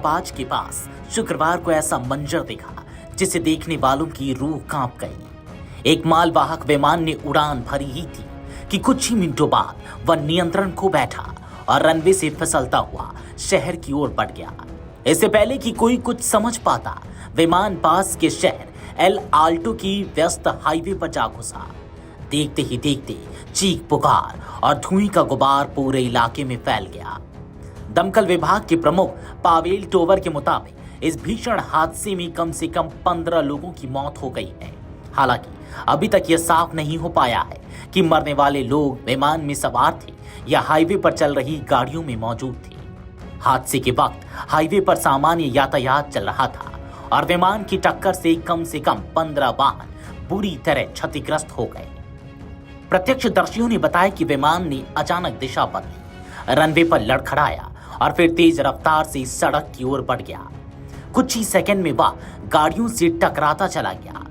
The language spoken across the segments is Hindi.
पाज के पास शुक्रवार को ऐसा मंजर देखा जिसे देखने वालों की रूह कांप गई। एक मालवाहक विमान ने उड़ान भरी ही थी कि कुछ ही मिनटों बाद वह नियंत्रण खो बैठा और रनवे से फिसलता हुआ शहर की ओर बढ़ गया। इससे पहले कि कोई कुछ समझ पाता, विमान पास के शहर एल आल्टो की व्यस्त हाईवे पर जा घुसा। देखते ही देखते चीख पुकार और धुएं का गुबार पूरे इलाके में फैल गया। दमकल विभाग के प्रमुख पावेल टोवर के मुताबिक इस भीषण हादसे में कम से कम 15 लोगों की मौत हो गई है। हालांकि अभी तक यह साफ नहीं हो पाया है कि मरने वाले लोग विमान में सवार थे या हाईवे पर चल रही गाड़ियों में मौजूद थे। हादसे के वक्त हाईवे पर सामान्य यातायात चल रहा था और विमान की टक्कर से कम 15 वाहन बुरी तरह क्षतिग्रस्त हो गए। प्रत्यक्षदर्शियों ने बताया कि विमान ने अचानक दिशा बदली, रनवे पर लड़खड़ाया और फिर तेज रफ्तार से सड़क की ओर बढ़ गया। कुछ ही सेकंड में वह गाड़ियों से टकराता चला गया।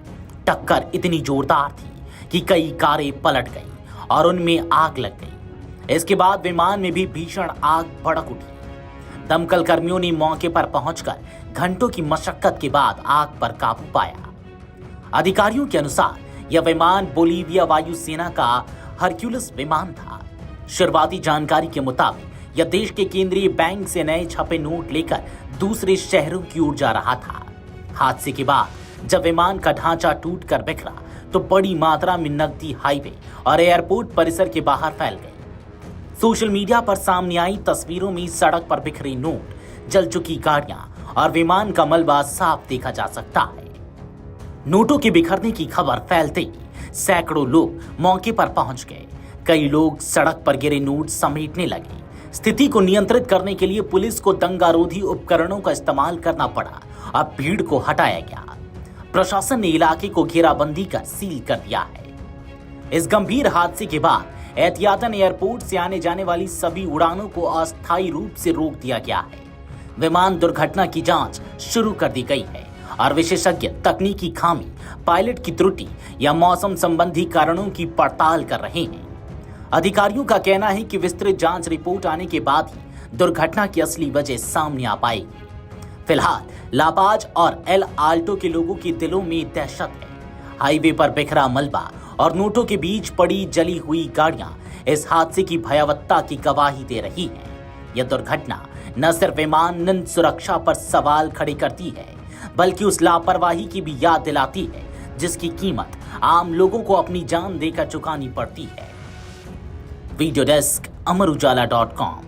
टक्कर इतनी जोरदार थी कि कई कारें पलट गई और उनमें आग लग गई। इसके बाद विमान में भी भीषण आग भड़क उठी। दमकल कर्मियों ने मौके पर पहुंचकर घंटों की मशक्कत के बाद आग पर काबू पाया। अधिकारियों के अनुसार यह विमान बोलीविया वायुसेना का हरक्यूलिस विमान था। शुरुआती जानकारी के मुताबिक यह देश के केंद्रीय बैंक से नए छपे नोट लेकर दूसरे शहरों की ओर जा रहा था। हादसे के बाद जब विमान का ढांचा टूटकर बिखरा तो बड़ी मात्रा में नकदी हाईवे और एयरपोर्ट परिसर के बाहर फैल गई। सोशल मीडिया पर सामने आई तस्वीरों में सड़क पर बिखरे नोट, जल चुकी गाड़ियां और विमान का मलबा साफ देखा जा सकता है। नोटों के बिखरने की खबर फैलते ही सैकड़ों लोग मौके पर पहुंच गए। कई लोग सड़क पर गिरे नोट समेटने लगे। स्थिति को नियंत्रित करने के लिए पुलिस को दंगारोधी उपकरणों का इस्तेमाल करना पड़ा और भीड़ को हटाया गया। प्रशासन ने इलाके को घेराबंदी कर सील कर दिया है। इस गंभीर हादसे के बाद एहतियातन एयरपोर्ट से आने जाने वाली सभी उड़ानों को अस्थायी रूप से रोक दिया गया है। विमान दुर्घटना की जांच शुरू कर दी गई है और विशेषज्ञ तकनीकी खामी, पायलट की त्रुटि या मौसम संबंधी कारणों की पड़ताल कर रहे हैं। अधिकारियों का कहना है कि विस्तृत जांच रिपोर्ट आने के बाद ही दुर्घटना की असली वजह सामने आ पाएगी। फिलहाल लापाज और एल आल्टो के लोगों के दिलों में दहशत है। हाईवे पर बिखरा मलबा और नोटों के बीच पड़ी जली हुई गाड़ियां इस हादसे की भयावहता की गवाही दे रही है। यह दुर्घटना न सिर्फ विमानन सुरक्षा पर सवाल खड़े करती है, बल्कि उस लापरवाही की भी याद दिलाती है जिसकी कीमत आम लोगों को अपनी जान देकर चुकानी पड़ती है। वीडियो डेस्क, अमर उजाला.com।